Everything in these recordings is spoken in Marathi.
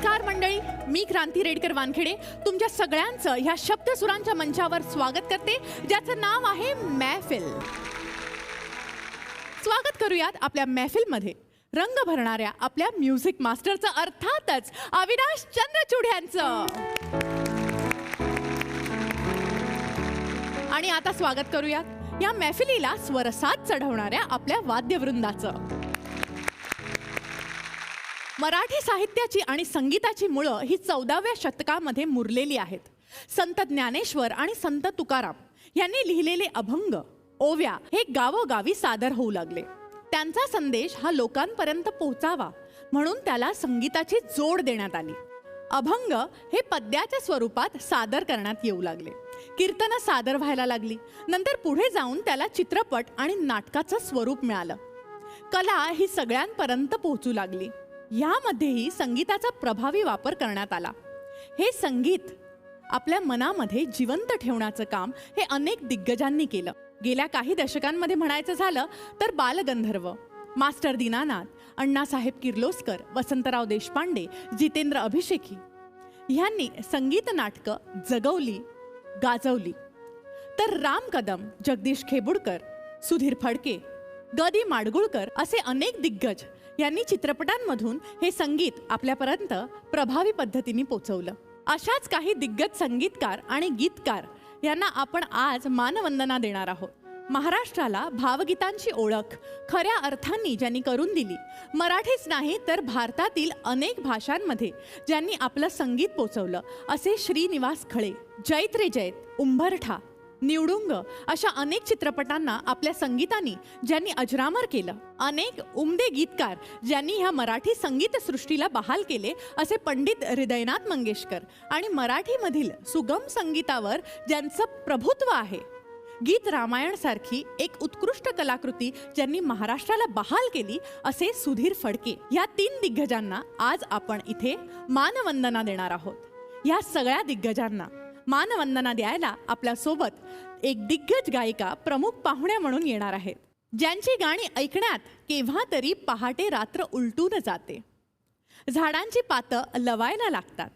नमस्कार मंडळी, मी क्रांती रेडकर वानखेडे तुमच्या सगळ्यांचं ह्या शब्दसुरांच्या मंचावर स्वागत करते, ज्याचं नाव आहे महफिल. स्वागत करूयात आपल्या महफिलमध्ये रंग भरणाऱ्या आपल्या म्युझिक मास्टरचं, अर्थातच अविनाश चंद्रचूड यांचं. आणि आता स्वागत करूयात या महफिलीला स्वरसाद चढवणाऱ्या आपल्या वाद्यवृंदाचं. मराठी साहित्याची आणि संगीताची मुळं ही 14व्या शतकामध्ये मुरलेली आहेत. संत ज्ञानेश्वर आणि संत तुकाराम यांनी लिहिलेले अभंग, ओव्या हे गावोगावी सादर होऊ लागले. त्यांचा संदेश हा लोकांपर्यंत पोहोचावा म्हणून त्याला संगीताची जोड देण्यात आली. अभंग हे पद्याच्या स्वरूपात सादर करण्यात येऊ लागले. कीर्तनं सादर व्हायला लागली. नंतर पुढे जाऊन त्याला चित्रपट आणि नाटकाचं स्वरूप मिळालं. कला ही सगळ्यांपर्यंत पोहोचू लागली. यामध्येही संगीताचा प्रभावी वापर करण्यात आला. हे संगीत आपल्या मनामध्ये जिवंत ठेवण्याचं काम हे अनेक दिग्गजांनी केलं. गेल्या काही दशकांमध्ये म्हणायचं झालं तर बालगंधर्व, मास्टर दीनानाथ, अण्णासाहेब किर्लोस्कर, वसंतराव देशपांडे, जितेंद्र अभिषेकी ह्यांनी संगीत नाटकं जगवली, गाजवली. तर राम कदम, जगदीश खेबुडकर, सुधीर फडके, ग दी माडगुळकर असे अनेक दिग्गज यांनी चित्रपटांमधून हे संगीत आपल्यापर्यंत प्रभावी पद्धतीने पोहोचवलं. अशाच काही दिग्गज संगीतकार आणि गीतकार यांना आपण आज मानवंदना देणार आहोत. महाराष्ट्राला भावगीतांची ओळख खऱ्या अर्थांनी ज्यांनी करून दिली, मराठीच नाही तर भारतातील अनेक भाषांमध्ये ज्यांनी आपलं संगीत पोचवलं, असे श्रीनिवास खळे, जैत रे जैत, उंबरठा, निवडुंग अशा अनेक चित्रपटांना आपल्या संगीताने ज्यांनी अजरामर केलं, अनेक उमदे गीतकार ज्यांनी ह्या मराठी संगीत सृष्टीला बहाल केले, असे पंडित हृदयनाथ मंगेशकर आणि मराठीमधील सुगम संगीतावर ज्यांचं प्रभुत्व आहे, गीत रामायण सारखी एक उत्कृष्ट कलाकृती ज्यांनी महाराष्ट्राला बहाल केली, असे सुधीर फडके. या 3 दिग्गजांना आज आपण इथे मानवंदना देणार आहोत. या सगळ्या दिग्गजांना मानवंदना द्यायला आपल्यासोबत एक दिग्गज गायिका प्रमुख पाहुण्या म्हणून येणार आहेत, ज्यांची गाणी ऐकण्यात केव्हा तरी पहाटे रात्र उलटून जाते. झाडांची पातं लवायला लागतात,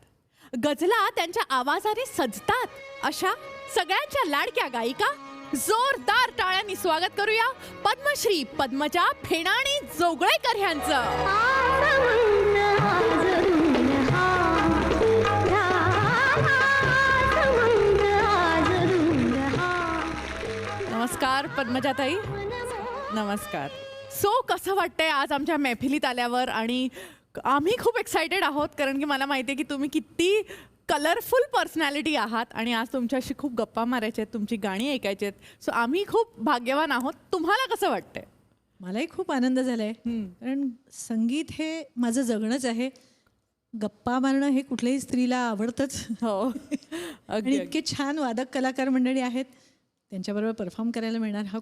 गजला त्यांच्या आवाजाने सजतात. अशा सगळ्यांच्या लाडक्या गायिका जोरदार टाळ्यांनी स्वागत करूया पद्मश्री पद्मजा फेणाणी जोगळेकर यांचं. नमस्कार पद्मजाताई. नमस्कार. कसं वाटतंय आज आमच्या मैफिलीत आल्यावर? आणि आम्ही खूप एक्सायटेड आहोत, कारण की मला माहिती आहे की तुम्ही किती कलरफुल पर्सनॅलिटी आहात आणि आज तुमच्याशी खूप गप्पा मारायच्या आहेत, तुमची गाणी ऐकायची आहेत. सो आम्ही खूप भाग्यवान आहोत. तुम्हाला कसं वाटतंय? मलाही खूप आनंद झालाय, कारण संगीत हे माझं जगणंच आहे. गप्पा मारणं हे कुठल्याही स्त्रीला आवडतंच. हो. आणि इतके छान वादक कलाकार मंडळी आहेत, त्यांच्याबरोबर परफॉर्म करायला मिळणार हा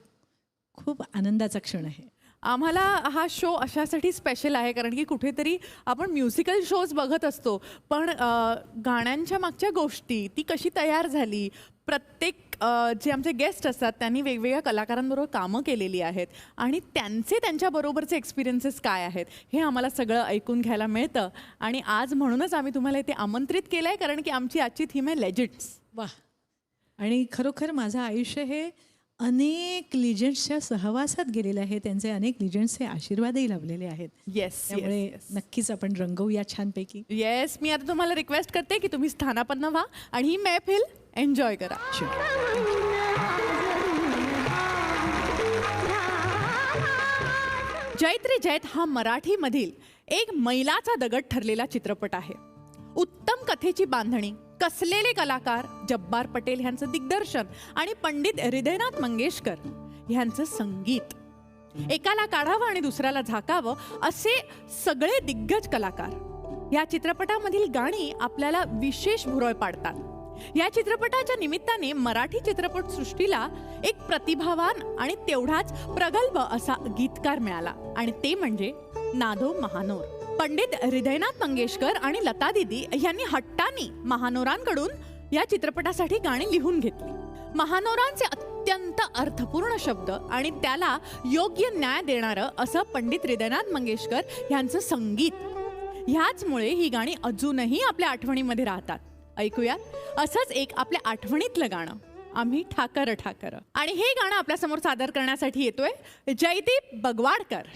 खूप आनंदाचा क्षण आहे. आम्हाला हा शो अशासाठी स्पेशल आहे कारण की कुठेतरी आपण म्युझिकल शोज बघत असतो, पण गाण्यांच्या मागच्या गोष्टी ती कशी तयार झाली, प्रत्येक जे आमचे गेस्ट असतात त्यांनी वेगवेगळ्या कलाकारांबरोबर कामं केलेली आहेत आणि त्यांच्याबरोबरचे एक्सपिरियन्सेस काय आहेत हे आम्हाला सगळं ऐकून घ्यायला मिळतं. आणि आज म्हणूनच आम्ही तुम्हाला इथे आमंत्रित केलं आहे, कारण की आमची आजची थीम आहे लेजेंड्स. वा. आणि खरोखर माझं आयुष्य हे अनेक लिजंड्सच्या सहवासात गेलेलं आहे. त्यांचे अनेक लिजंड्सचे आशीर्वादही लाभलेले आहेत. येस, त्यामुळे नक्कीच आपण रंगवूया छानपैकी. येस. मी आता तुम्हाला रिक्वेस्ट करते की तुम्ही स्थानापन्न व्हा आणि ही मैफिल एन्जॉय करा. जैत रे जैत हा मराठीमधील एक मैलाचा दगड ठरलेला चित्रपट आहे. उत्तम कथेची बांधणी, कसलेले कलाकार, जब्बार पटेल ह्यांचं दिग्दर्शन आणि पंडित हृदयनाथ मंगेशकर ह्यांचं संगीत, एकाला काढावं आणि दुसऱ्याला झाकावं असे सगळे दिग्गज कलाकार. या चित्रपटामधील गाणी आपल्याला विशेष भुरळ पाडतात. या चित्रपटाच्या निमित्ताने मराठी चित्रपटसृष्टीला एक प्रतिभावान आणि तेवढाच प्रगल्भ असा गीतकार मिळाला, आणि ते म्हणजे नादो महानोर. पंडित हृदयनाथ मंगेशकर आणि लता दीदी यांनी हट्टानी महानोरांकडून या चित्रपटासाठी गाणी लिहून घेतली. महानोरांचे अत्यंत अर्थपूर्ण शब्द आणि त्याला योग्य न्याय देणारं असं पंडित हृदयनाथ मंगेशकर यांचं संगीत ह्याचमुळे ही गाणी अजूनही आपल्या आठवणीमध्ये राहतात. ऐकूयात असंच एक आपल्या आठवणीतलं गाणं, आम्ही ठाकर ठाकर. आणि हे गाणं आपल्या समोर सादर करण्यासाठी येतोय जयदीप बगवाडकर.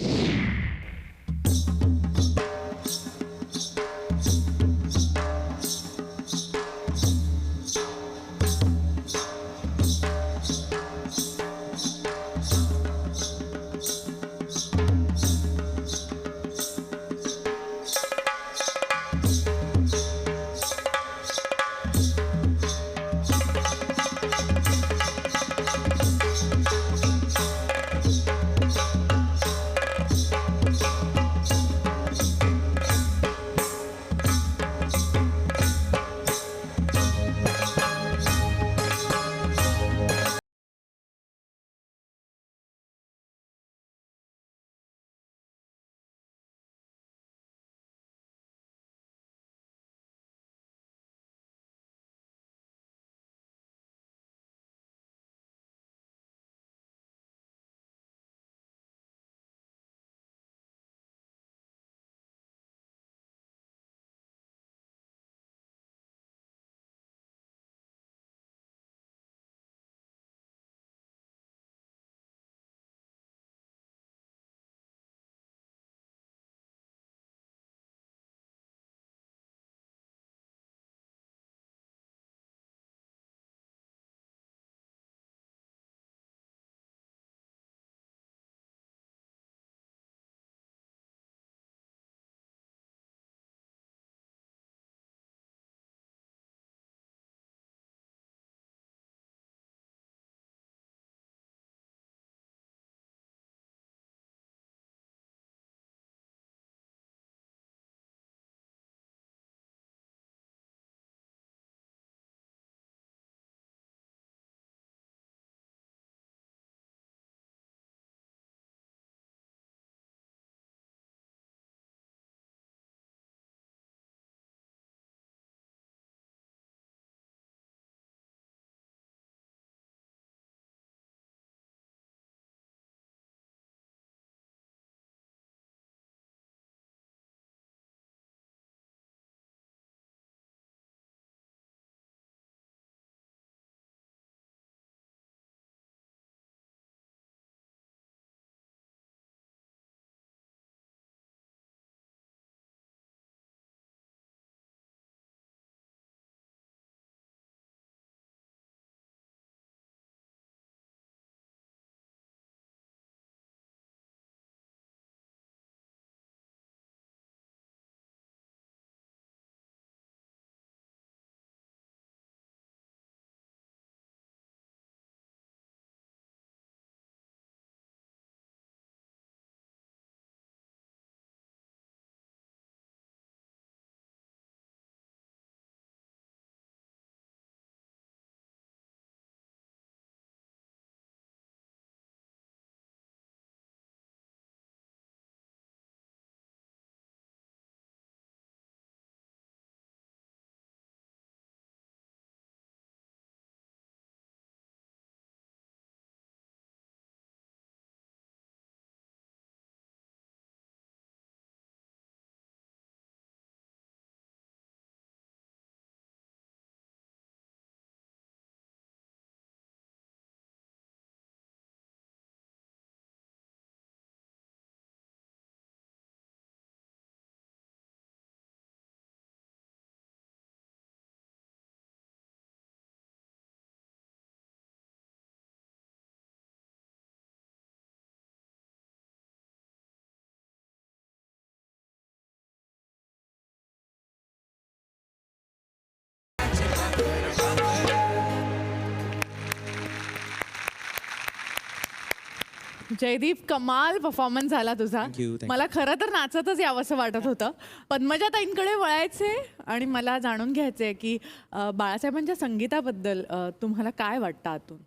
जयदीप, कमाल परफॉर्मन्स झाला तुझा. Thank you, thank you. मला खरं तर नाचतच यावंसं वाटत होतं. पद्मजाताईंकडे वळायचे आणि मला जाणून घ्यायचंय की बाळासाहेबांच्या संगीताबद्दल तुम्हाला काय वाटतं आतून?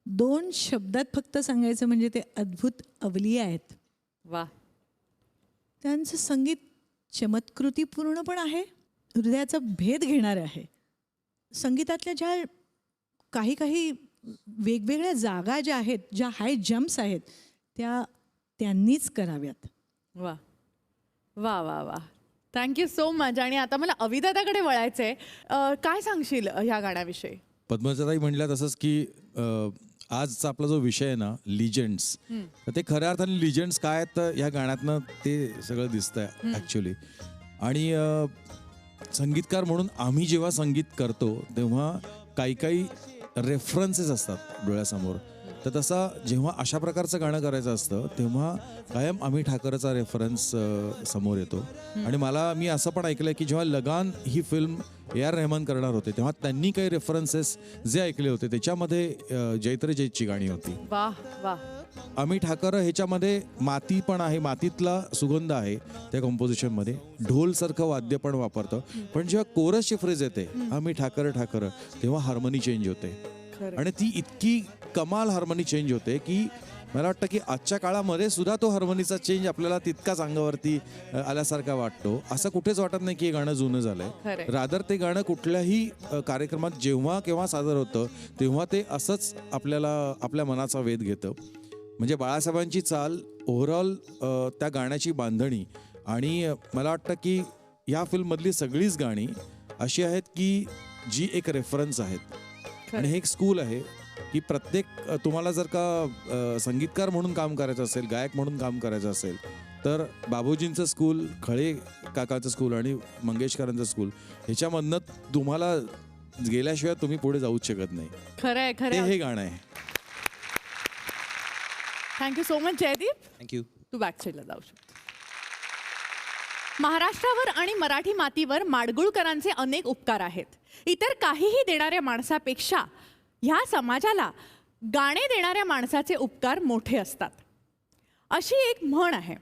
2 शब्दात फक्त सांगायचं म्हणजे ते अद्भुत अवलिया आहेत. वा. त्यांचं संगीत चमत्कृतीपूर्ण पण आहे, हृदयाचा भेद घेणारं आहे. संगीतातल्या ज्या काही काही वेगवेगळ्या जागा ज्या आहेत, ज्या हाय जम्प्स आहेत, त्या त्यांनीच कराव्यात. वा वा वा वा. Thank you so much. आणि आता मला अविदाताकडे वळायचंय. काय सांगशील ह्या गाण्याविषयी? पद्मजाताई म्हणल्या तसंच की आजचा आपला जो विषय आहे ना, लिजंड्स, तर ते खऱ्या अर्थाने लिजंड्स काय आहेत तर ह्या गाण्यातनं ते सगळं दिसतंय ॲक्च्युली. आणि संगीतकार म्हणून आम्ही जेव्हा संगीत करतो तेव्हा काही काही रेफरन्सेस असतात डोळ्यासमोर. तर तसा जेव्हा अशा प्रकारचं गाणं करायचं असतं तेव्हा कायम आम्ही ठाकरचा रेफरन्स समोर येतो. आणि मी असं पण ऐकलंय की जेव्हा लगान ही फिल्म A.R. रहमान करणार होते तेव्हा त्यांनी काही रेफरन्सेस जे ऐकले होते त्याच्यामध्ये जैत्रे जैतची गाणी होती. वाह वाह. आम्ही ठाकर ह्याच्यामध्ये माती पण आहे, मातीतला सुगंध आहे त्या कंपोजिशनमध्ये. ढोलसारखं वाद्य पण वापरतं. पण जेव्हा कोरसची फ्रेज येते आम्ही ठाकर ठाकर, तेव्हा हार्मनी चेंज होते. आणि ती इतकी कमाल हार्मनी चेंज होते की मला वाटतं की आजच्या काळामध्ये सुद्धा तो हार्मनीचा चेंज आपल्याला तितकाच अंगावरती आल्यासारखा वाटतो. असं कुठेच वाटत नाही की हे गाणं जुनं झालंय. रादर ते गाणं कुठल्याही कार्यक्रमात जेव्हा केव्हा सादर होतं तेव्हा ते असंच आपल्या मनाचा वेध घेतं. म्हणजे बाळासाहेबांची चाल, ओव्हरऑल त्या गाण्याची बांधणी, आणि मला वाटतं की या फिल्ममधली सगळीच गाणी अशी आहेत की जी एक रेफरन्स आहेत. आणि हे एक स्कूल आहे की प्रत्येक तुम्हाला जर का संगीतकार म्हणून काम करायचं असेल, गायक म्हणून काम करायचं असेल तर बाबूजींचं स्कूल, खळे काकाचं स्कूल आणि मंगेशकरांचं स्कूल ह्याच्यामधनं तुम्हाला गेल्याशिवाय तुम्ही पुढे जाऊच शकत नाही. खरंय ते खरंय. हे गाणं आहे. Thank you so much Jaydeep. Thank you. तू बॅक साईडला जाऊ शकतो. महाराष्ट्रावर आणि मराठी मातीवर माडगुळकरांचे अनेक उपकार आहेत. इतर काहीही देणाऱ्या माणसापेक्षा ह्या समाजाला गाणे देणाऱ्या माणसाचे उपकार मोठे असतात. अशी एक म्हण आहे.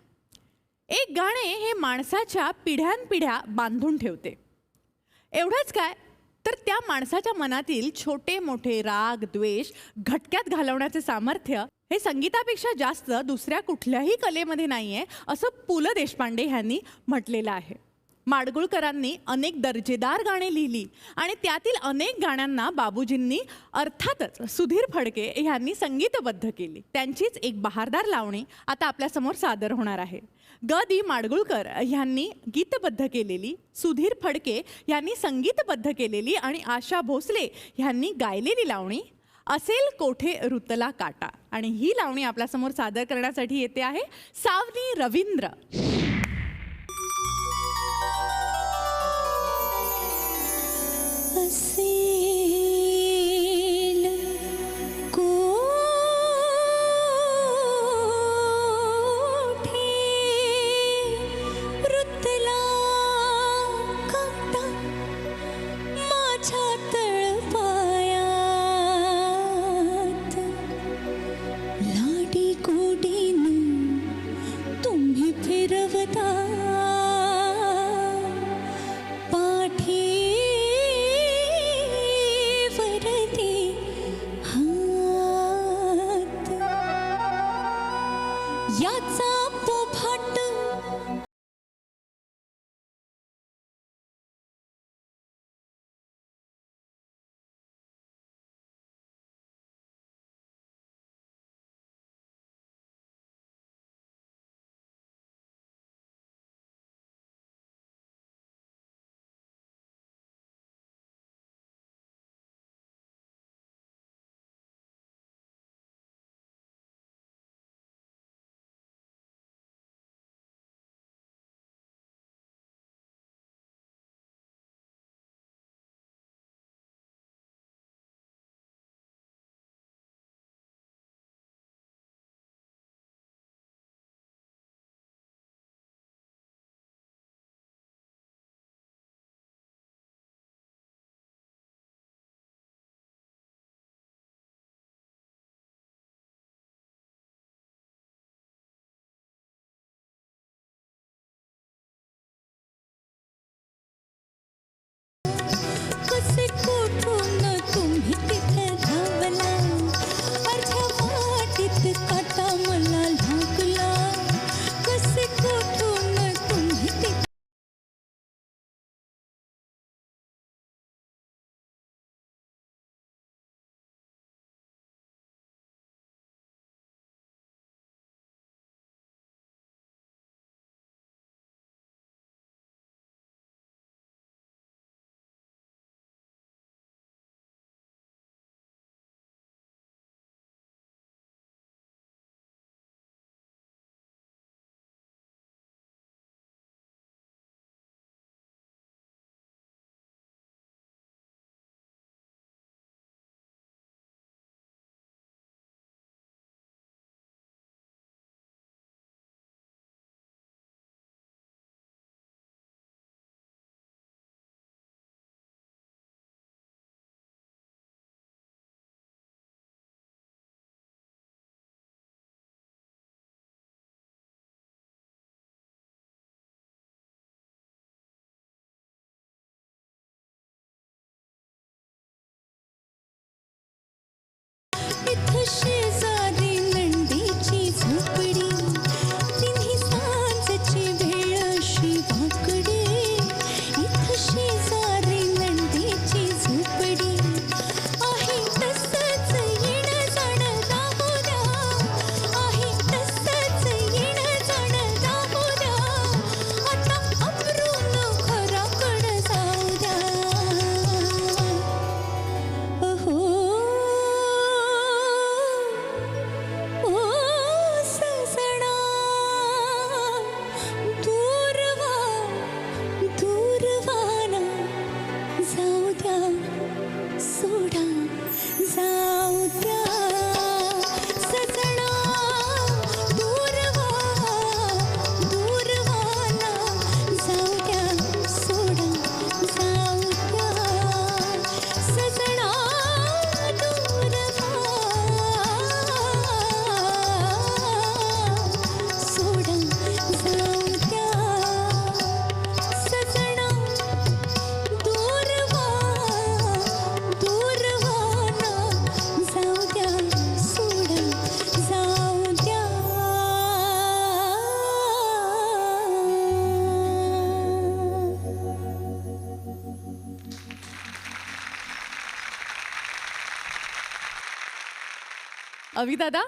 एक गाणे हे माणसाच्या पिढ्यानपिढ्या बांधून ठेवते. एवढंच काय तर त्या माणसाच्या मनातील छोटे मोठे राग द्वेष घटक्यात घालवण्याचे सामर्थ्य हे संगीतापेक्षा जास्त दुसऱ्या कुठल्याही कलेमध्ये नाहीये, असं पु ल देशपांडे यांनी म्हटलेलं आहे. माडगुळकरांनी अनेक दर्जेदार गाणी लिहिली आणि त्यातील अनेक गाण्यांना बाबूजींनी अर्थातच सुधीर फडके यांनी संगीतबद्ध केली. त्यांचीच एक बहारदार लावणी आता आपल्यासमोर सादर होणार आहे. ग दी माडगुळकर यांनी गीतबद्ध केलेली, सुधीर फडके यांनी संगीतबद्ध केलेली आणि आशा भोसले यांनी गायलेली लावणी असेल कोठे रुतला काटा. आणि ही लावणी आपल्यासमोर सादर करण्यासाठी येते आहे सावनी रवींद्र. असेल कोठे रुतला काटा माझ्या तळपायात, लाडी गोडीनं तुम्ही फिरवता याचा अविदादा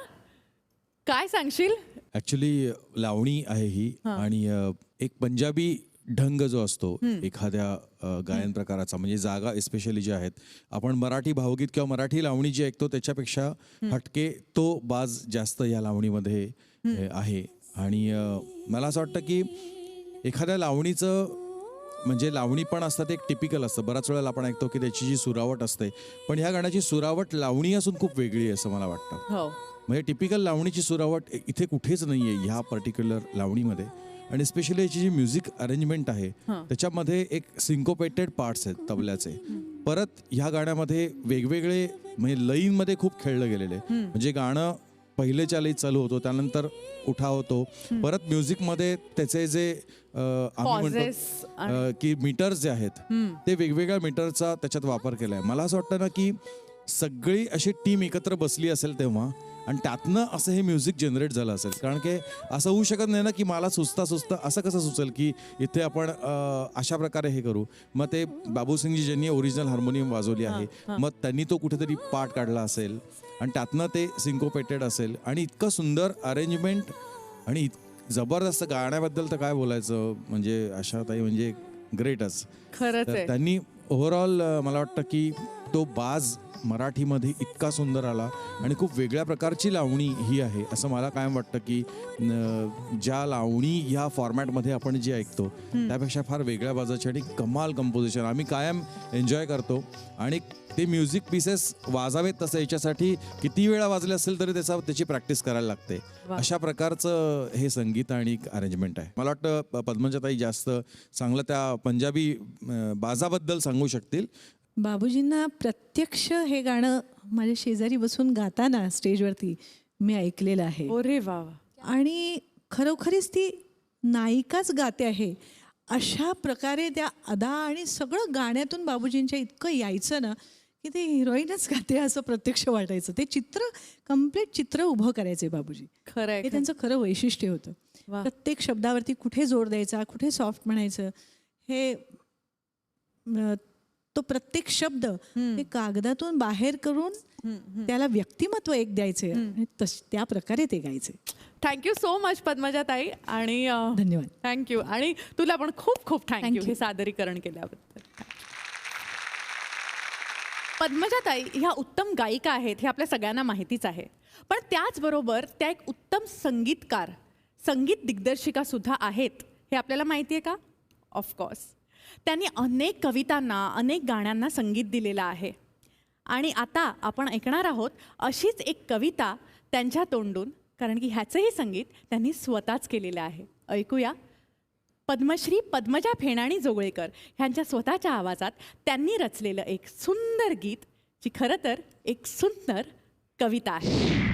काय सांगशील? ऍक्च्युली लावणी आहे ही आणि एक पंजाबी ढंग जो असतो एखाद्या गायन प्रकाराचा, म्हणजे जागा एस्पेशली जे आहेत, आपण मराठी भावगीत किंवा मराठी लावणी जी ऐकतो त्याच्यापेक्षा हटके तो बाज जास्त या लावणीमध्ये आहे. आणि मला असं वाटतं की एखाद्या लावणीचं म्हणजे लावणी पण असतात एक टिपिकल असतं. बऱ्याच वेळेला आपण ऐकतो की त्याची जी सुरावट असते, पण ह्या गाण्याची सुरावट लावणी असून खूप वेगळी आहे असं मला वाटतं. हो, म्हणजे टिपिकल लावणीची सुरावट इथे कुठेच नाही आहे ह्या पर्टिक्युलर लावणीमध्ये. आणि स्पेशली याची जी म्युझिक अरेंजमेंट आहे त्याच्यामध्ये एक सिंकोपेटेड पार्ट्स आहेत तबल्याचे. परत ह्या गाण्यामध्ये वेगवेगळे म्हणजे लईनमध्ये खूप खेळलं गेलेले, म्हणजे गाणं पहिलेच्या लईत चालू होतो, त्यानंतर उठा होतो, परत म्युझिकमध्ये त्याचे जे आम्ही म्हणतो की मीटर्स जे आहेत ते वेगवेगळ्या मीटरचा त्याच्यात वापर केलाय. मला असं वाटतं ना की सगळी अशी टीम एकत्र बसली असेल तेव्हा आणि त्यातनं असं हे म्युझिक जनरेट झालं असेल. कारण की असं होऊ शकत नाही ना की मला सुचता असं कसं सुचेल की इथे आपण अशा प्रकारे हे करू. मग ते बाबूसिंगजी ज्यांनी ओरिजिनल हार्मोनियम वाजवली आहे, मग त्यांनी तो कुठेतरी पार्ट काढला असेल आणि त्यातनं ते सिंकोपेटेड असेल. आणि इतकं सुंदर अरेंजमेंट आणि जबरदस्त गाण्याबद्दल तर काय बोलायचं, म्हणजे आशाताई म्हणजे ग्रेटच खरंच आहे. त्यांनी ओव्हरऑल मला वाटतं की तो बाज मराठीमध्ये इतका सुंदर आला आणि खूप वेगळ्या प्रकारची लावणी ही आहे असं मला कायम वाटतं की ज्या लावणी ह्या फॉर्मॅटमध्ये आपण जी ऐकतो त्यापेक्षा फार वेगळ्या बाजाची आणि कमाल कंपोजिशन आम्ही कायम एन्जॉय करतो. आणि ते म्युझिक पीसेस वाजावेत तसं याच्यासाठी किती वेळा वाजले असेल तरी त्याची प्रॅक्टिस करायला लागते. अशा प्रकारचं हे संगीत आणि अरेंजमेंट आहे. मला वाटतं पद्मजाताई जास्त चांगलं त्या पंजाबी बाजाबद्दल सांगू शकतील. बाबूजींना प्रत्यक्ष हे गाणं माझ्या शेजारी बसून गाताना स्टेजवरती मी ऐकलेलं आहे. अरे वा. आणि खरोखरीच ती नायिकाच गाते आहे अशा प्रकारे त्या अदा आणि सगळं गाण्यातून बाबूजींच्या इतकं यायचं ना की ते हिरोईनच गाते असं प्रत्यक्ष वाटायचं. ते चित्र कम्प्लीट चित्र उभं करायचे बाबूजी. खरं हे त्यांचं खरं वैशिष्ट्य होतं. प्रत्येक शब्दावरती कुठे जोर द्यायचा, कुठे सॉफ्ट म्हणायचं, हे तो प्रत्येक शब्द हे कागदातून बाहेर करून त्याला व्यक्तिमत्व एक द्यायचे आणि त्या प्रकारे ते गायचे. थँक्यू सो मच पद्मजाताई आणि धन्यवाद. थँक्यू. आणि तुला पण खूप खूप थँक्यू हे सादरीकरण केल्याबद्दल. पद्मजाताई ह्या उत्तम गायिका आहेत हे आपल्या सगळ्यांना माहितीच आहे, पण त्याचबरोबर त्या एक उत्तम संगीतकार, संगीत दिग्दर्शिका सुद्धा आहेत हे आपल्याला माहिती आहे का? ऑफकोर्स. त्यांनी अनेक कवितांना, अनेक गाण्यांना संगीत दिलेलं आहे. आणि आता आपण ऐकणार आहोत अशीच एक कविता त्यांच्या तोंडून, कारण की ह्याचंही संगीत त्यांनी स्वतःच केलेलं आहे. ऐकूया. पद्मश्री पद्मजा फेणाणी जोगळेकर ह्यांच्या स्वतःच्या आवाजात त्यांनी रचलेलं एक सुंदर गीत, जी खरं तर एक सुंदर कविता आहे.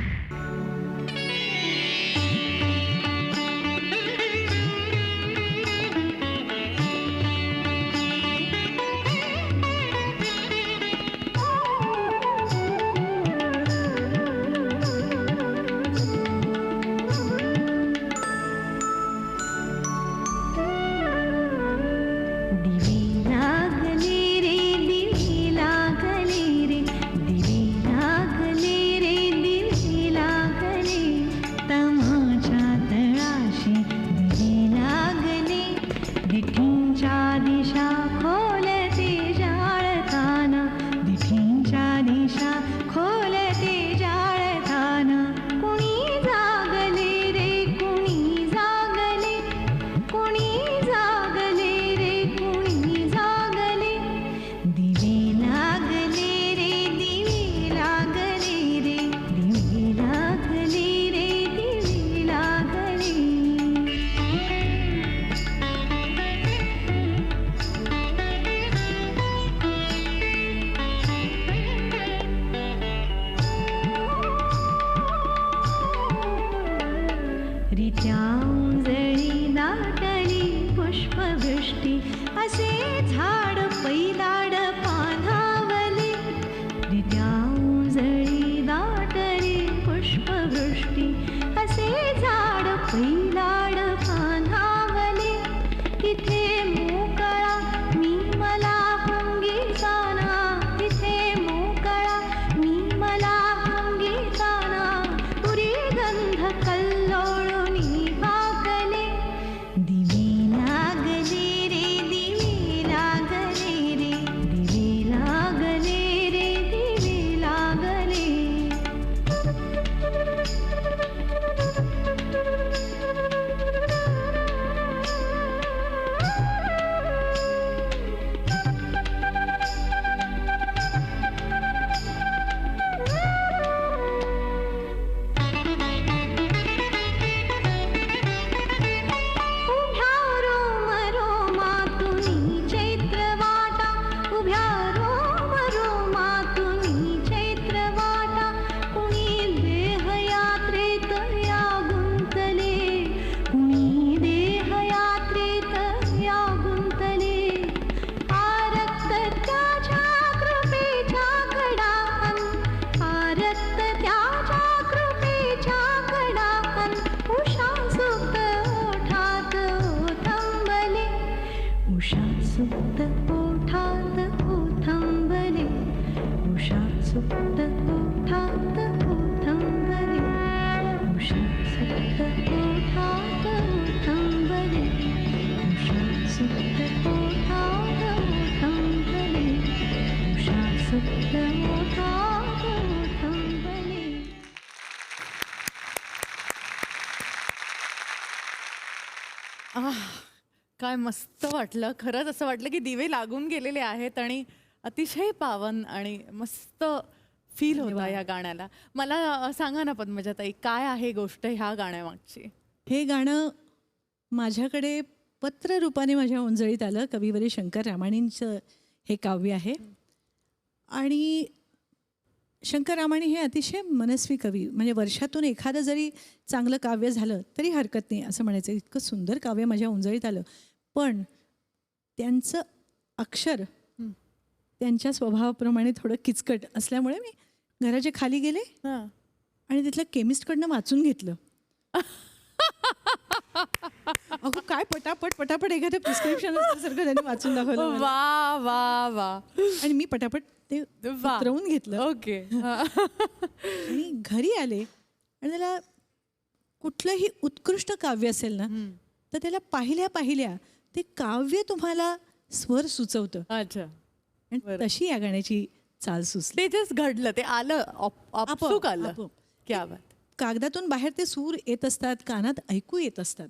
काय मस्त वाटलं. खरंच असं वाटलं की दिवे लागून गेलेले आहेत आणि अतिशय पावन आणि मस्त फील होता या गाण्याला. मला सांगा ना पद्मजाताई, काय आहे गोष्ट ह्या गाण्यामागची? हे गाणं माझ्याकडे पत्ररूपाने माझ्या ओंजळीत आलं. कविवर्य शंकर रामाणींचं हे काव्य आहे आणि शंकर रामाणी हे अतिशय मनस्वी कवी. म्हणजे वर्षातून एखादं जरी चांगलं काव्य झालं तरी हरकत नाही असं म्हणायचं. इतकं सुंदर काव्य माझ्या ओंजळीत आलं. पण त्यांचं अक्षर त्यांच्या स्वभावाप्रमाणे थोडं किचकट असल्यामुळे मी घराच्या खाली गेले हां. आणि तिथल्या केमिस्टकडनं वाचून घेतलं. अगो काय पटापट पटापट एखादं प्रिस्क्रिप्शन असल्यासारखं त्यांनी वाचून दाखवलं मला. वा वा वा. आणि मी पटापट ते वा. उतरवून घेतलं ओके. आणि घरी आले आणि त्याला कुठलंही उत्कृष्ट काव्य असेल ना तर त्याला पाहिल्या पाहिल्या ते काव्य तुम्हाला स्वर सुचवतं. अच्छा. आणि तशी या गाण्याची चाल सुचली. ते जस्ट घडलं, ते आलं, आपसूक आलं. आपोआप. क्या बात. कागदातून बाहेर ते सूर येत असतात, कानात ऐकू येत असतात.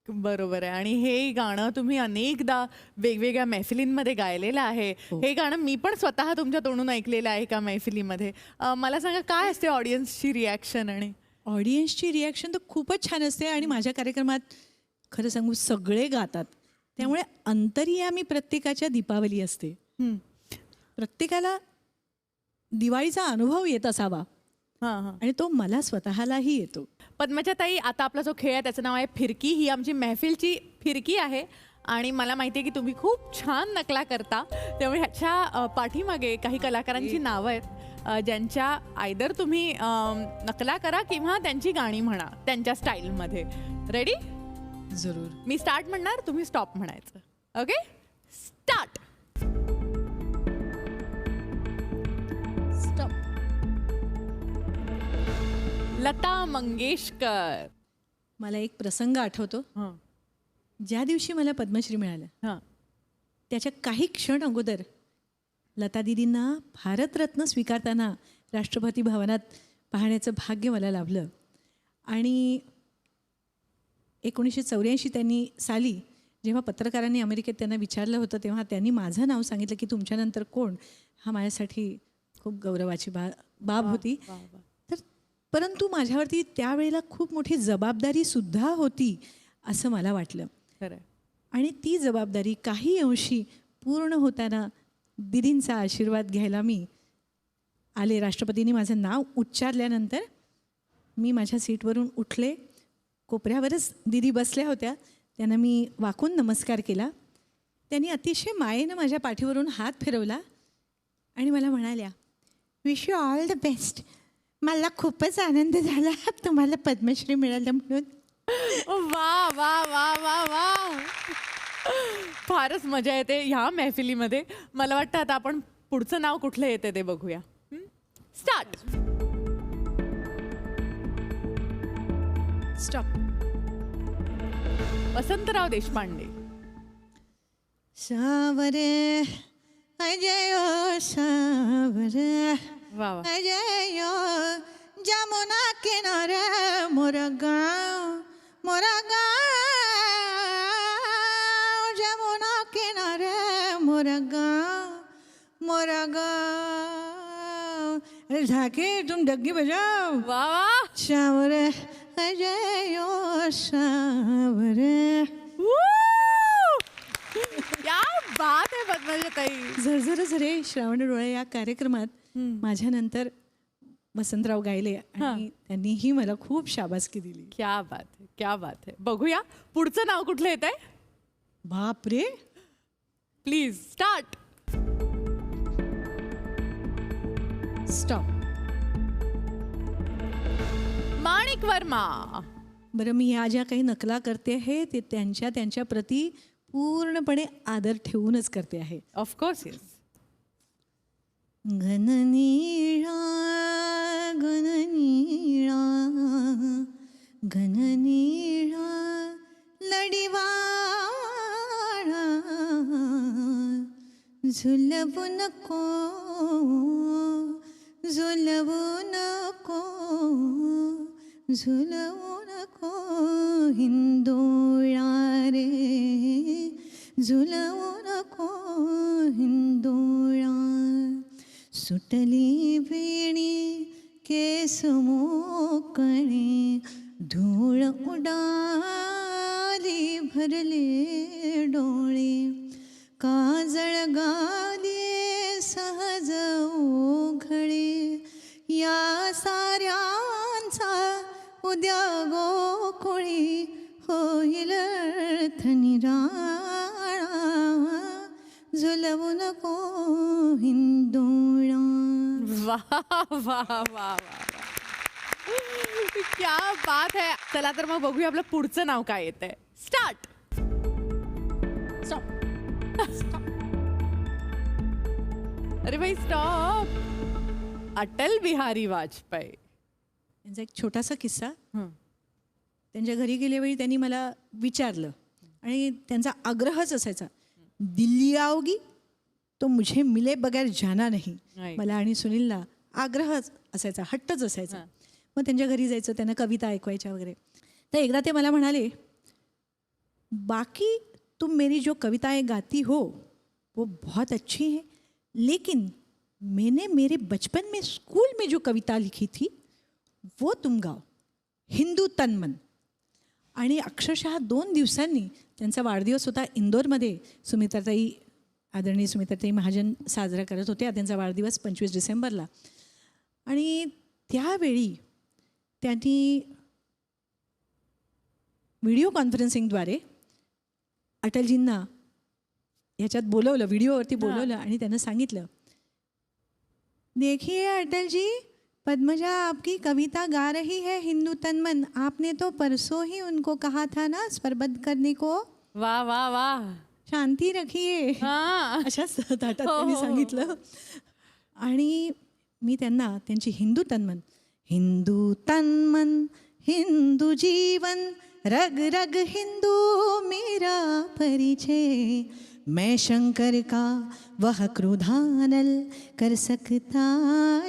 बरोबर आहे. आणि हे गाणं तुम्ही अनेकदा वेगवेगळ्या मैफिलींमध्ये गायलेलं आहे. हे गाणं मी पण स्वतः तुमच्या तोंडून ऐकलेलं आहे का मैफिलीमध्ये. मला सांगा, काय असते ऑडियन्सची रिॲक्शन? आणि ऑडियन्सची रिॲक्शन तर खूपच छान असते आणि माझ्या कार्यक्रमात खरं सांगू सगळे गातात. त्यामुळे अंतर्यामी प्रत्येकाच्या दीपावली असते. प्रत्येकाला दिवाळीचा अनुभव येत असावा हां हां. आणि तो मला स्वतःलाही येतो. पद्मजाताई, आता आपला जो खेळ आहे त्याचं नाव आहे फिरकी. ही आमची मैफिलची फिरकी आहे आणि मला माहिती आहे की तुम्ही खूप छान नकला करता. त्यामुळे ह्याच्या पाठीमागे काही कलाकारांची नावं आहेत ज्यांच्या आयदर तुम्ही नकला करा किंवा त्यांची गाणी म्हणा त्यांच्या स्टाईलमध्ये. रेडी? जरूर. मी स्टार्ट म्हणणार, तुम्ही स्टॉप म्हणायचं. Okay, start. Stop. Lata Mangeshkar. मला एक प्रसंग आठवतो. हां ज्या दिवशी मला पद्मश्री मिळालं हां. त्याच्या काही क्षण अगोदर लता दीदींना भारतरत्न स्वीकारताना राष्ट्रपती भवनात पाहण्याचं भाग्य मला लाभलं. आणि 1984 साली जेव्हा पत्रकारांनी अमेरिकेत त्यांना विचारलं होतं तेव्हा त्यांनी माझं नाव सांगितलं की तुमच्यानंतर कोण. हा माझ्यासाठी खूप गौरवाची बाब होती. तर परंतु माझ्यावरती त्यावेळेला खूप मोठी जबाबदारीसुद्धा होती असं मला वाटलं. खरं. आणि ती जबाबदारी काही अंशी पूर्ण होताना दीदींचा आशीर्वाद घ्यायला मी आले. राष्ट्रपतींनी माझं नाव उच्चारल्यानंतर मी माझ्या सीटवरून उठले. कोपऱ्यावरच दीदी बसल्या होत्या. त्यांना मी वाकून नमस्कार केला. त्यांनी अतिशय मायेनं माझ्या पाठीवरून हात फिरवला आणि मला म्हणाल्या, wish you all the best. मला खूपच आनंद झाला तुम्हाला पद्मश्री मिळालं म्हणून. वा वा वा वा वा. फारच मजा येते ह्या मैफिलीमध्ये. मला वाटतं आता आपण पुढचं नाव कुठलं येते ते बघूया. स्टार्ट. स्टॉप. वसंतराव देशपांडे. सावरे अजय सावरे वा वा. अजय जमुना किनारे मोरा गाँव जमुना किनारे मोरा गाँव. अरे झाके तुम डग्गी बजाओ. वा वा. सावरे अजय सावरे. क्या बात आहे पद्मजाताई. झरझर झरे श्रावण डोळे या कार्यक्रमात माझ्यानंतर वसंतराव गायले आणि त्यांनीही मला खूप शाबासकी दिली. क्या बात आहे, क्या बात आहे. बघूया पुढचं नाव कुठलं येत आहे. बाप रे. Please start. Stop. Manik Varma. बरं, मी ह्या ज्या काही नकला करते आहे ते त्यांच्या प्रती पूर्णपणे आदर ठेवूनच करते आहे. ऑफकोर्स. येस. घननीळा घननीळा घननीळा लडिवाळा झुलवू नको झुलवू नको झुलवू नको हिंदोळा रे झुलवू नको हिंदोळा, सुटली वेणी केस मोकळे, धूळ उडाली भरले डोळे, काजळ गाली सहज ओघळे, या साऱ्यांचा उद्या गोकुळी होईल निराळा, झुलवू नको हिंदोळा. वाह वाह वाह वाह, क्या बात है. चला तर मग बघूया आपलं पुढचं नाव काय येतंय. स्टार्ट. अरे भाई स्टॉप. अटल बिहारी वाजपेयी. त्यांचा एक छोटासा किस्सा. हं. त्यांच्या घरी गेल्यावेळी त्यांनी मला विचारलं आणि त्यांचा आग्रहच असायचा, दिल्ली आओगी तो मुझे मिले बगैर जाना नाही. Right. मला आणि सुनीलला आग्रहच असायचा, हट्टच असायचा. मग त्यांच्या घरी जायचं, त्यांना कविता ऐकवायच्या वगैरे. तर एकदा ते मला म्हणाले, बाकी तुम मेरी जो कविताएं गाती हो वो बहुत अच्छी है, लेकिन मैंने मेरे बचपन में स्कूल में जो कविता लिखी थी वो तुम गाओ, हिंदू तन मन. आणि अक्षरशः 2 दिवसांनी त्यांचा वाढदिवस होता इंदोरमध्ये. सुमित्राताई, आदरणीय सुमित्राताई महाजन साजरा करत होत्या त्यांचा वाढदिवस 25 डिसेंबरला. आणि त्यावेळी त्यांनी व्हिडिओ कॉन्फरन्सिंगद्वारे अटलजींना ह्याच्यात बोलवलं, व्हिडिओवरती बोलवलं आणि त्यांना सांगितलं, देखिए अटल जी, पद्मजा आपकी कविता गा रही है हिंदू तन मन. आपने तो परसों ही उनको कहा था ना स्वरबद्ध करने को. वाह वाह वाह. शांती रखिए. हां. अशाच ताटात हो, त्यांनी हो, हो. सांगितलं. आणि मी त्यांना त्यांची हिंदू तन्मन, हिंदू तन्मन हिंदू जीवन, रग रग हिंदू मेरा परिचय, मैं शंकर का वह क्रोधानल, कर सकता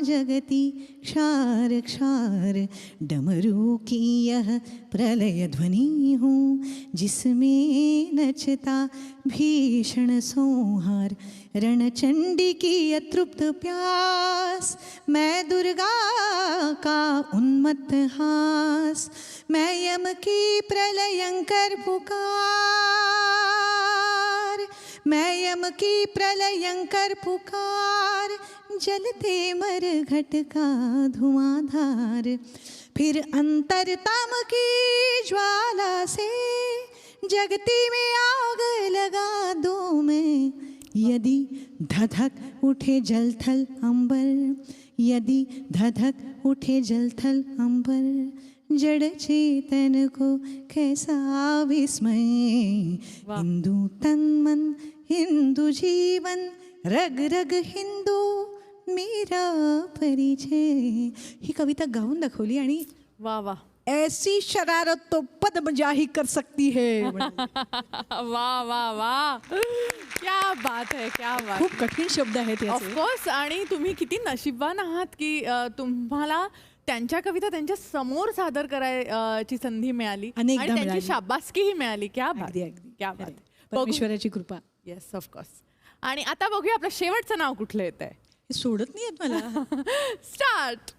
जगती क्षार क्षार, डमरू की यह प्रलय ध्वनि हूँ, जिसमें नचता भीषण संहार, रणचंडी की अतृप्त प्यास, मैं दुर्गा का उन्मत्त हास, मैं यम की प्रलयंकर पुकार, मैं यम की प्रलयंकर पुकार, जलते मर घट का धुआंधार, फिर अंतरतम की ज्वाला से जगती में आग लगा दूं मैं, यदि धधक उठे जलथल अंबर, यदि धधक उठे जलथल अंबर, जड़ चेतन को कैसा विस्मय, हिंदू तन मन हिंदू जीवन, रग रग हिंदू मेरा परिचय. ही कविता गाऊन दाखवली आणि वाह वाह. ऐसी शरारत तो पद्मजाही कर सकती है. वाह वाह वाह. क्या बात है, क्या बात. खूप कठीण शब्द आहेत याचे. ऑफकोर्स. आणि तुम्ही किती नशीबवान आहात की तुम्हाला त्यांच्या कविता त्यांच्या समोर सादर करायची संधी मिळाली आणि अनेकदा त्यांची मिळाली. शाबासकीही मिळाली. क्या बात, अगदी अगदी क्या बात. खरंय. परमेश्वराची कृपा. Yes of course. आणि आता बघूया आपलं शेवटचं नाव कुठलं येत आहे. हे सोडत नाही आहेत मला. स्टार्ट.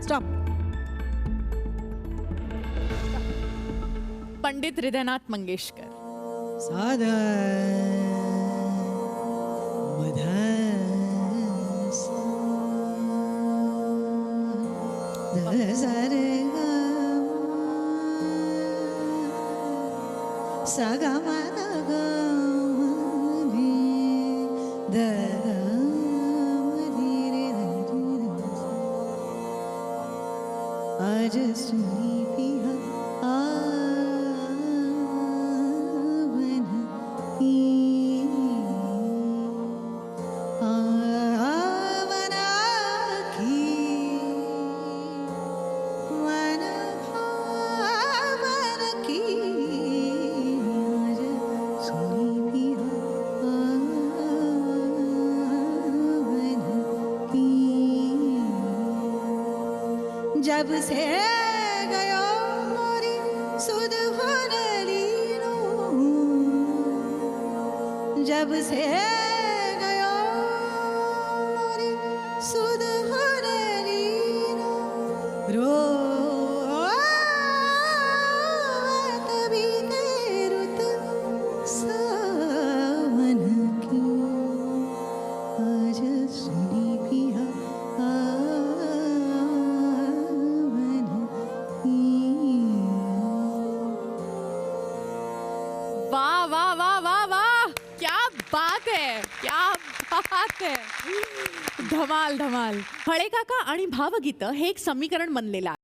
स्टॉप. पंडित हृदयनाथ मंगेशकर. साधा सागा माना ग रे द रे आज सुनी पिया आवन आवना की वन भावन की आज सुनी पिया आवन की. जब से गयो मोरी सुध होनली जब से गयो मोरी सुध हरेलीना रो तभी रुत सावन की आज सुनी पिया वाह वाह वाह वाह वाह, क्या बात है, क्या बात है. धमाल धमाल. फळे काका आणि भावगीतं हे एक समीकरण बनलेलं आहे.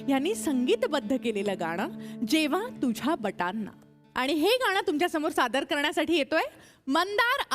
यांनी संगीतबद्ध केलेलं गाणं जेव्हा तुझ्या बटांना. आणि हे गाणं तुमच्या समोर सादर करण्यासाठी येतोय मंदार.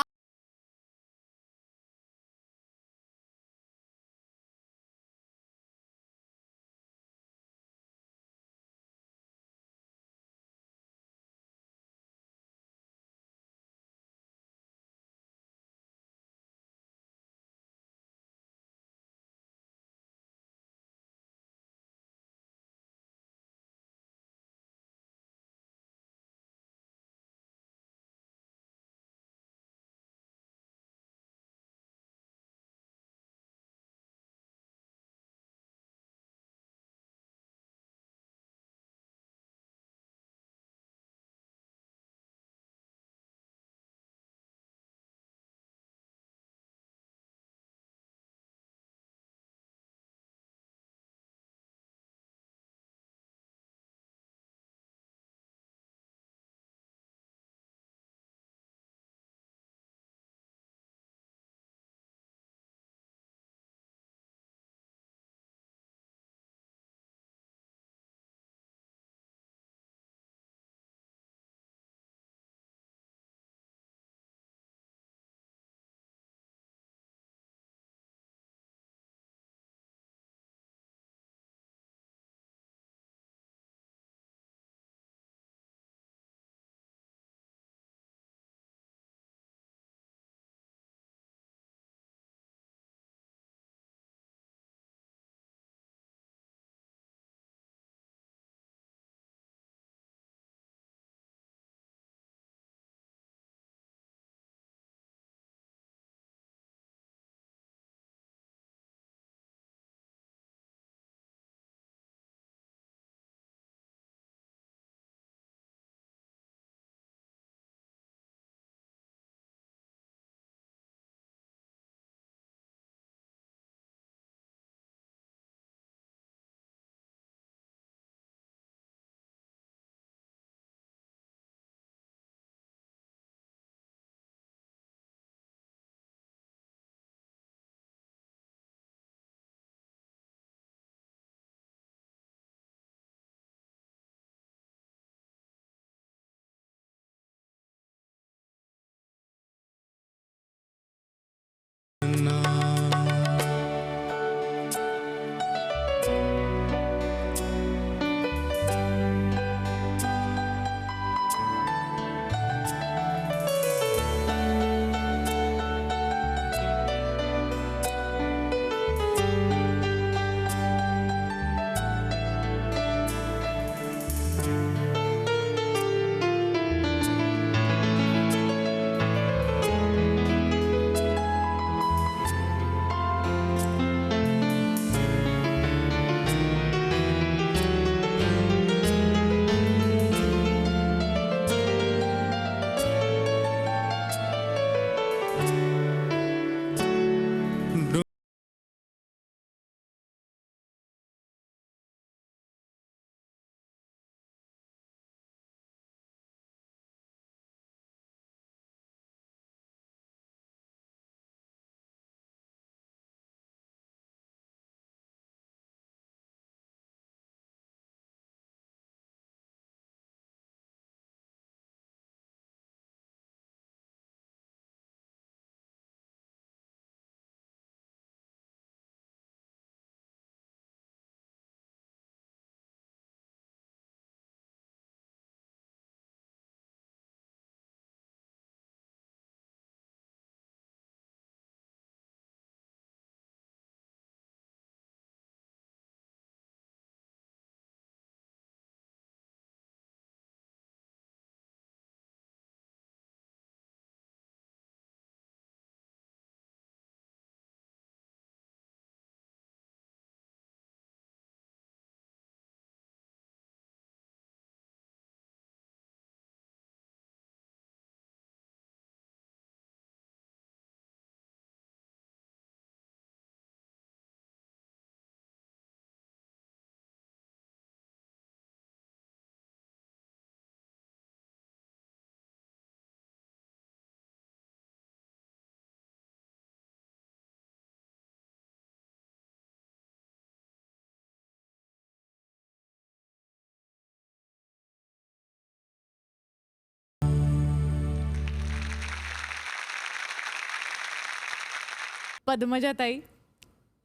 पद्मजाताई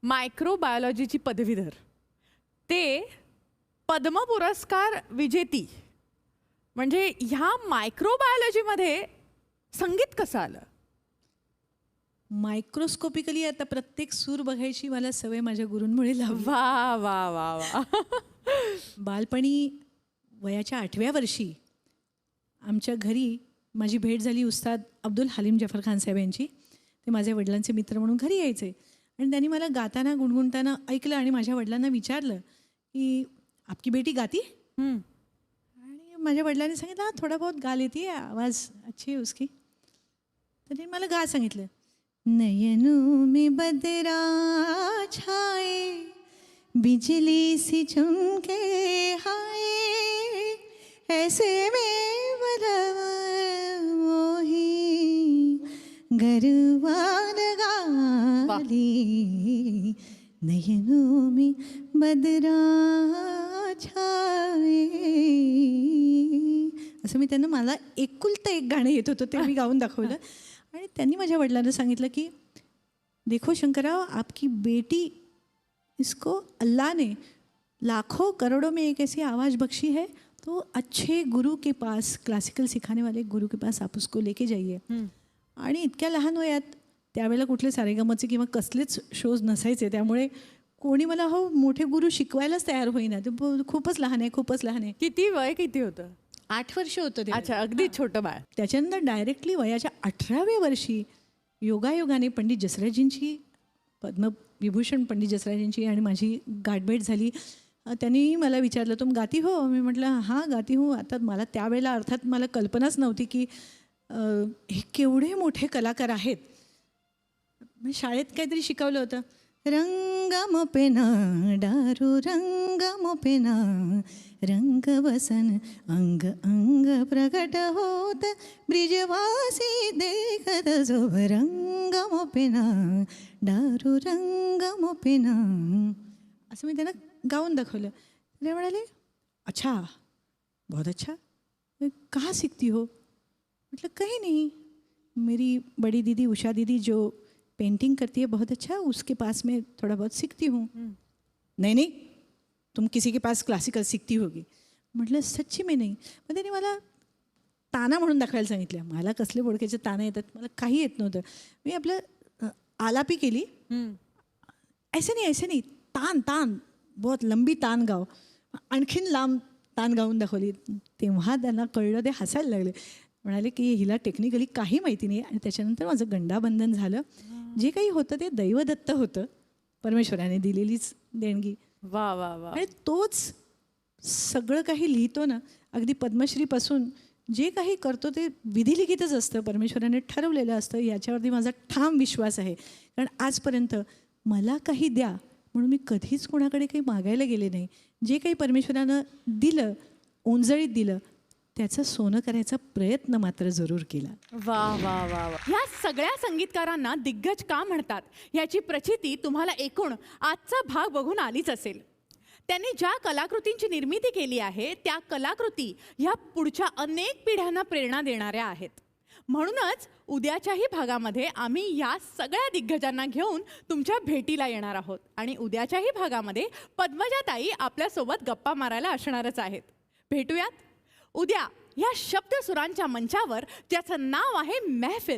मायक्रोबायोलॉजीची पदवीधर, ते पद्म पुरस्कार विजेती. म्हणजे ह्या मायक्रोबायोलॉजीमध्ये संगीत कसं आलं? मायक्रोस्कोपिकली आता प्रत्येक सूर बघायची मला सवय माझ्या गुरूंमुळे लावली. वा वा वा वा. बालपणी वयाच्या 8व्या वर्षी आमच्या घरी माझी भेट झाली उस्ताद अब्दुल हलीम जफर खान साहेब यांची. ते माझ्या वडिलांचे मित्र म्हणून घरी यायचे आणि त्यांनी मला गाताना गुणगुणताना ऐकलं आणि माझ्या वडिलांना विचारलं की आपकी बेटी गाती. आणि माझ्या वडिलांनी सांगितलं हा थोडा बहुत गा लेती है, आवाज़ अच्छी है उसकी. तर त्यांनी मला गा सांगितलं. नयनों में बदरा छाए बिजली सी चमके हाय ऐसे में बलवा मोही गरवान गाली नयनों में बदरा छाए. असं मी त्यांना मला एकुलतं एक गाणं येत होतं ते मी गाऊन दाखवलं. आणि त्यांनी माझ्या वडिलांना सांगितलं की देखो शंकरराव आपकी बेटी इसको अल्लाह ने लाखों करोड़ों में एक ऐसी आवाज़ बख्शी है, तो अच्छे गुरु के पास, क्लासिकल सिखाने वाले गुरु के पास आप उसको लेके जाइए. आणि इतक्या लहान वयात त्यावेळेला कुठले सारेगमचे किंवा कसलेच शोज नसायचे, त्यामुळे कोणी मला हो मोठे गुरु शिकवायलाच तयार होईना. ते खूपच लहान आहे, खूपच लहान आहे. किती वय किती होतं? 8 वर्ष होतं ते. अच्छा, अगदी छोटं बाळ. त्याच्यानंतर डायरेक्टली वयाच्या 18व्या वर्षी योगायोगाने पंडित जसराजींची, पद्मविभूषण पंडित जसराजींची आणि माझी गाठभेट झाली. त्यांनी मला विचारलं तुम गाती हो. मी म्हटलं हां गाती हो. आता मला त्यावेळेला अर्थात मला कल्पनाच नव्हती की हे केवढे मोठे कलाकार आहेत. मी शाळेत काहीतरी शिकवलं होतं. रंगम पेना डारू रंगम पेना रंग बसन अंग अंग प्रकट होत ब्रिजवासी देखत जो रंगम पेना डारू रंगम पेना. असं मी त्यांना गाऊन दाखवलं. ते म्हणाले अच्छा बहुत अच्छा, कहाँ सीखती हो. मतलब कहीं नहीं, मेरी बड़ी दीदी उषा दीदी जो पेंटिंग करती है बहुत अच्छा, उसके पास में थोड़ा बहुत सीखती हूँ. नहीं नहीं तुम किसी के पास क्लासिकल सीखती होगी. म्हटलं सच्ची मी नाही. मग त्यांनी मला ताना म्हणून दाखवायला सांगितलं. मला कसले बोडक्याचे ताना येतात, मला काही येत नव्हतं. मी आपलं आलापी केली. ऐसे नाही तान तान बहुत लंबी तान गाव. आणखीन लांब तान गाऊन दाखवली. तेव्हा त्यांना कळलं, ते हसायला लागले. म्हणाले की हिला टेक्निकली काही माहिती नाही. आणि त्याच्यानंतर माझं गंडाबंधन झालं. जे काही होतं ते दैवदत्त होतं, परमेश्वराने दिलेलीच देणगी. वा वा वा. आणि तोच सगळं काही लिहितो ना, अगदी पद्मश्रीपासून जे काही करतो ते विधिलिखितच असतं, परमेश्वराने ठरवलेलं असतं. याच्यावरती माझा ठाम विश्वास आहे. कारण आजपर्यंत मला काही द्या म्हणून मी कधीच कोणाकडे काही मागायला गेले नाही. जे काही परमेश्वरानं दिलं, ओंजळीत दिलं, त्याचं सोनं करायचा प्रयत्न मात्र जरूर केला. वा वा वा वा. ह्या सगळ्या संगीतकारांना दिग्गज का म्हणतात याची प्रचिती तुम्हाला एकूण आजचा भाग बघून आलीच असेल. त्यांनी ज्या कलाकृतींची निर्मिती केली आहे त्या कलाकृती ह्या पुढच्या अनेक पिढ्यांना प्रेरणा देणाऱ्या आहेत. म्हणूनच उद्याच्याही भागामध्ये आम्ही या सगळ्या दिग्गजांना घेऊन तुमच्या भेटीला येणार आहोत. आणि उद्याच्याही भागामध्ये पद्मजाताई आपल्यासोबत गप्पा मारायला असणारच आहेत. भेटूयात उद्या या शब्दसुरांच्या मंचावर, ज्याचं नाव आहे महफिल.